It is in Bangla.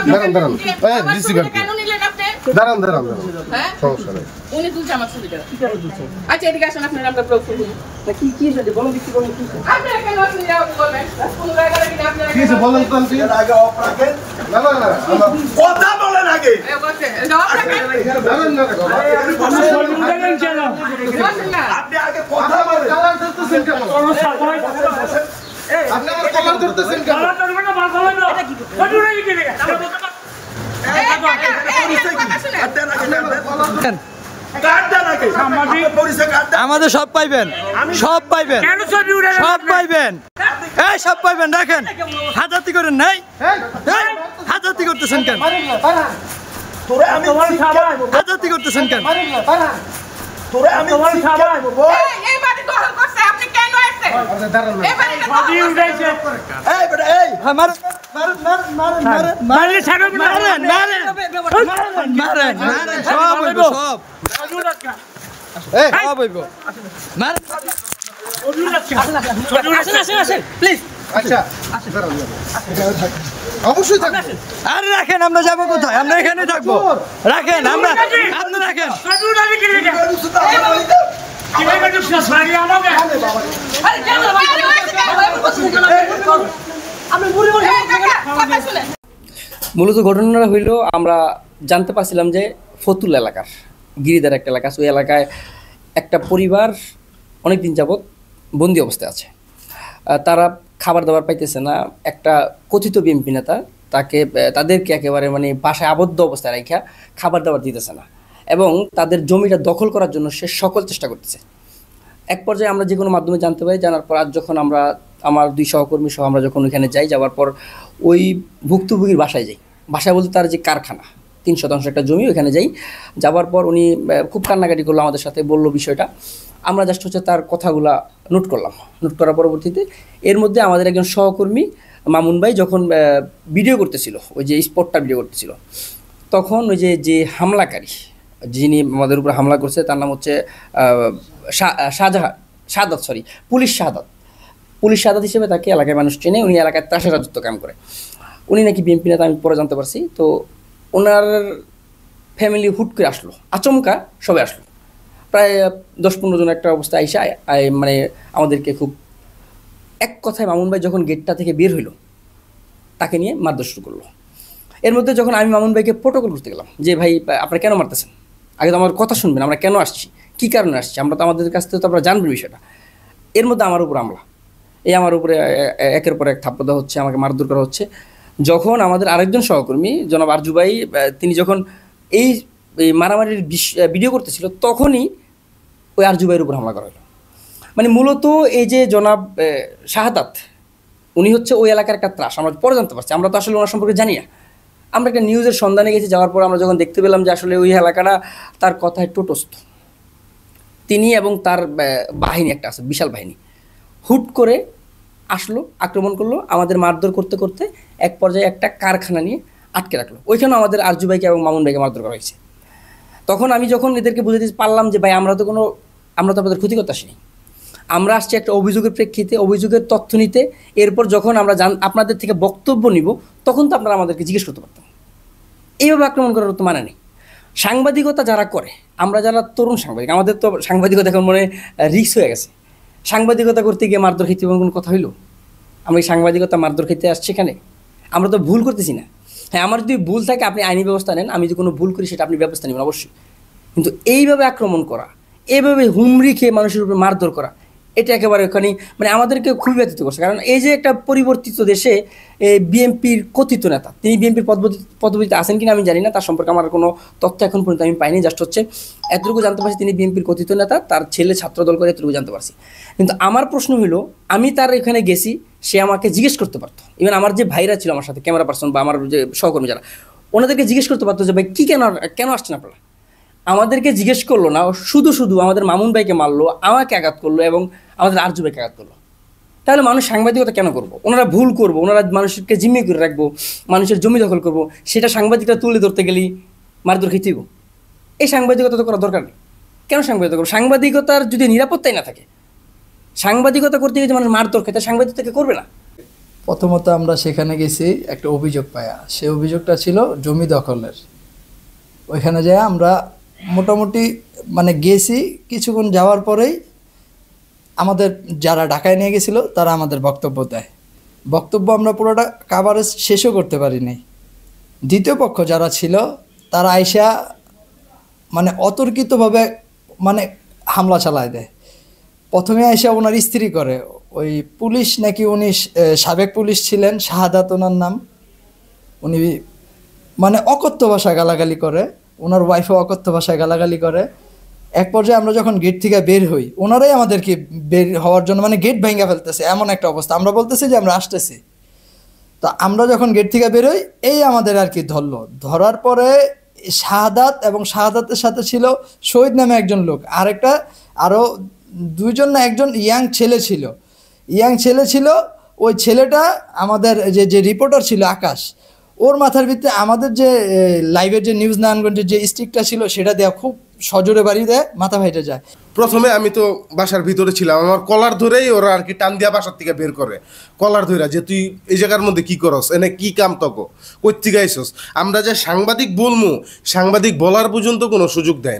দাঁড়ান দাঁড়ান রিসিভার দাঁড়ান দাঁড়ান সমস্যা নেই উনি তুলছে আমার ছবিটা আচ্ছা এদিকে আসেন আপনার আমরা প্রুফ করব কি কি হয়েছে বলুন কি বলুন আপনারা কেন আসলে বলবেন কোন জায়গায় কি আপনারা কি আছে বলেন তো আপনি আগে অফ রাখেন না না না কথা বলেন আগে এই বসে জবাব রাখেন দাঁড়ান না আপনি আগে কথা বলেন চালান ধরতেছেন কেন আপনি আমার কলার ধরতেছেন কেন আমাদের সব পাইবেন সব পাইবেন সব পাইবেন এই সব পাইবেন রাখেন হাজাতি করেন নাই হাজাতি করতেছেন কেন হাজাতি করতেছেন কেন এই বাড়ি দখল করছে আপনি কেন আসছেন দাঁড়ান এই বাড়িটা দখল করছে সব হইব সব সব হইব আচ্ছা অবশ্যই থাকবেন আরে রাখেন আমরা যাবো কোথায় আমরা এখানে থাকবো রাখেন আমরা আপনি রাখেন মূলত ঘটনাটা হইল আমরা জানতে পারছিলাম যে ফতুল এলাকার গিরিদার একটা এলাকা ওই এলাকায় একটা পরিবার অনেক দিন যাবৎ বন্দি অবস্থায় আছে তারা খাবার দাবার পাইতেছে না একটা কথিত বিএনপি নেতা তাদেরকে একেবারে মানে বাসায় আবদ্ধ অবস্থায় রাখা খাবার দাবার দিতেছে না এবং তাদের জমিটা দখল করার জন্য সে সকল চেষ্টা করতেছে এক পর্যায়ে আমরা যে কোনো মাধ্যমে জানতে পারি জানার পর আজ যখন আমরা আমার 2 সহকর্মী সহ আমরা যখন ওইখানে যাওয়ার পর ওই ভুক্তভোগীর বাসায় বাসায় বলতে তার যে কারখানা 3% একটা জমি ওইখানে যাওয়ার পর উনি খুব কান্নাকাটি করলো আমাদের সাথে বলল বিষয়টা আমরা জাস্ট হচ্ছে তার কথাগুলা নোট করার পরবর্তীতে এর মধ্যে আমাদের একজন সহকর্মী মামুন ভাই যখন ভিডিও করতেছিল ওই যে স্পটটা ভিডিও করতেছিল তখন ওই যে হামলাকারী যিনি আমাদের উপর হামলা করছে তার নাম হচ্ছে পুলিশ শাহাদাত হিসেবে তাকে এলাকায় মানুষ চেনে উনি এলাকায় ত্রাসের রাজত্ব কাম করে উনি নাকি বিএনপি নেতা আমি পরে জানতে পারছি তো ওনার ফ্যামিলি হুট করে আসলো আচমকা সবাই আসলো প্রায় 10-15 জন একটা অবস্থা আইসা মানে আমাদেরকে খুব এক কথায় মামুন ভাই যখন গেটটা থেকে বের হইলো তাকে নিয়ে মারধর শুরু করলো এর মধ্যে যখন আমি মামুন ভাইকে প্রোটোকল করতে গেলাম যে ভাই আপনারা কেন মারতেছেন আগে তো আমার কথা শুনবেন আমরা কেন আসছি কী কারণে আসছি আমরা তো আমাদের কাছ থেকে তো আপনারা জানবেন বিষয়টা এর মধ্যে আমার উপর হামলা আমার উপরে একের পর এক থাপ্পড় দেওয়া হচ্ছে আমাকে মারধর করা হচ্ছে যখন আমাদের আরেকজন সহকর্মী জনাব আরজু ভাই তিনি যখন এই মারামারির ভিডিও করতেছিল তখনই ওই আরজু ভাইয়ের উপর হামলা করা হলো মানে মূলত এই যে জনাব শাহাদাত উনি হচ্ছে ওই এলাকার একটা ত্রাস আমরা পরে জানতে পারছি আমরা তো আসলে ওনার সম্পর্কে জানি না আমরা একটা নিউজের সন্ধানে গেছি যাওয়ার পর আমরা যখন দেখতে পেলাম যে আসলে ওই এলাকাটা তার কথায় টোটস্থ তিনি এবং তার বাহিনী একটা আছে বিশাল বাহিনী হুট করে আসলো আক্রমণ করলো আমাদের মারধর করতে করতে এক পর্যায়ে একটা কারখানা নিয়ে আটকে রাখলো ওইখানেও আমাদের আরজু ভাইকে এবং মামুন ভাইকে মারধর করা হয়েছে তখন আমি যখন এদেরকে বুঝাতে পারলাম যে ভাই আমরা তো আপনাদের ক্ষতি করতে আসিনি আমরা আসছি একটা অভিযোগের প্রেক্ষিতে অভিযোগের তথ্য নিতে এরপর যখন আমরা আপনাদের থেকে বক্তব্য নিব তখন তো আপনারা আমাদেরকে জিজ্ঞেস করতে পারতাম এইভাবে আক্রমণ করার তো মানে নেই সাংবাদিকতা যারা করে আমরা যারা তরুণ সাংবাদিক আমাদের তো সাংবাদিকতা এখন মনে রিস্ক হয়ে গেছে সাংবাদিকতা করতে গিয়ে মারধর খেতে কোনো কথা হইলো আমরা এই সাংবাদিকতা মারধর খেতে আসছি এখানে আমরা তো ভুল করতেছি না হ্যাঁ আমার যদি ভুল থাকে আপনি আইনি ব্যবস্থা নেন আমি যদি কোনো ভুল করি সেটা আপনি ব্যবস্থা নেবেন অবশ্যই কিন্তু এইভাবে আক্রমণ করা এইভাবে হুমড়ি খেয়ে মানুষের উপরে মারধর করা এটা একেবারে ওখানে মানে আমাদেরকে খুবই ব্যথিত করছে কারণ এই যে একটা পরিবর্তিত দেশে বিএনপির কথিত নেতা তিনি বিএনপির পদবিতে আছেন কিনা আমি জানি না তার সম্পর্কে আমার কোনো তথ্য এখন পর্যন্ত আমি পাইনি জাস্ট হচ্ছে এতটুকু জানতে পারছি তিনি বিএনপির কথিত নেতা তার ছেলে ছাত্রদল করে এতটুকু জানতে পারছি কিন্তু আমার প্রশ্ন হলো আমি তার এখানে গেছি সে আমাকে জিজ্ঞেস করতে পারতো ইভেন আমার যে ভাইরা ছিল আমার সাথে ক্যামেরা পার্সন বা আমার যে সহকর্মী যারা ওনাদেরকে জিজ্ঞেস করতে পারতো যে ভাই কী কেন আসছেন আপনারা আমাদেরকে জিজ্ঞেস করলো না শুধু আমাদের মামুন ভাইকে মারলো আমাকে আঘাত করলো এবং আমাদের আরজু ভাইকে আঘাত করলো তাহলে মানুষ সাংবাদিকতা কেন করবো ওনারা ভুল করবো ওনারা মানুষকে জিম্মি করে রাখবো মানুষের জমি দখল করবো সেটা সাংবাদিকরা তুলে ধরতে গেলেই মারধর খেতেইব এই সাংবাদিকতা তো করার দরকার নেই কেন সাংবাদিকতা করবো সাংবাদিকতার যদি নিরাপত্তাই না থাকে সাংবাদিকতা করতে গিয়ে যে মানুষ মারধর খেতে সাংবাদিকতাকে করবে না প্রথমত আমরা সেখানে গেছি একটা অভিযোগ পায়া, সেই অভিযোগটা ছিল জমি দখলের। ওইখানে যায় আমরা মোটামুটি মানে গেছি, কিছুক্ষণ যাওয়ার পরেই আমাদের যারা ঢাকায় নিয়ে গেছিল তারা আমাদের বক্তব্য দেয়। বক্তব্য আমরা পুরোটা কাভারেজ শেষও করতে পারি নাই। দ্বিতীয় পক্ষ যারা ছিল তারা আইসা মানে অতর্কিতভাবে মানে হামলা চালায় দেয়। প্রথমে আইসা ওনার স্ত্রী করে, ওই পুলিশ নাকি উনি সাবেক পুলিশ ছিলেন, শাহাদাত ওনার নাম, উনি মানে অকথ্য ভাষায় গালাগালি করে, ওনার ওয়াইফও অকথ্য ভাষায় গালাগালি করে। এক পর্যায়ে আমরা যখন গেট থেকে বের হই, ওনারাই আমাদেরকে বের হওয়ার জন্য মানে গেট ভেঙে ফেলতেছে, এমন একটা অবস্থা। আমরা বলতেছি যে আমরা আসতেছি। তো আমরা যখন গেট থেকে বেরোই, এই আমাদের আর কি ধরলো। ধরার পরে শাহাদাত এবং শাহাদাতের সাথে ছিল শহীদ নামে একজন লোক, আরেকটা আরও দুইজন না একজন ইয়াং ছেলে ছিল। ওই ছেলেটা আমাদের যে রিপোর্টার ছিল আকাশ, ওর মাথার ভিতরে আমাদের যে লাইভের যে নিউজ নারায়ণগঞ্জের যে স্টিকটা ছিল সেটা দেওয়া খুব সজোরে বাড়ি দেয়, মাথা ফাইটে যায়। প্রথমে আমি তো বাসার ভিতরে ছিলাম, আমার কলার ধরেই ওরা আর কি টান দিয়া বাসার থেকে বের করে, কলার ধরে যে তুই এই জায়গার মধ্যে কি করস, এনে কি কাম তকো, কই থেকে আইসস। আমরা যে সাংবাদিক বলমু, সাংবাদিক বলার পর্যন্ত কোনো সুযোগ দেয় না।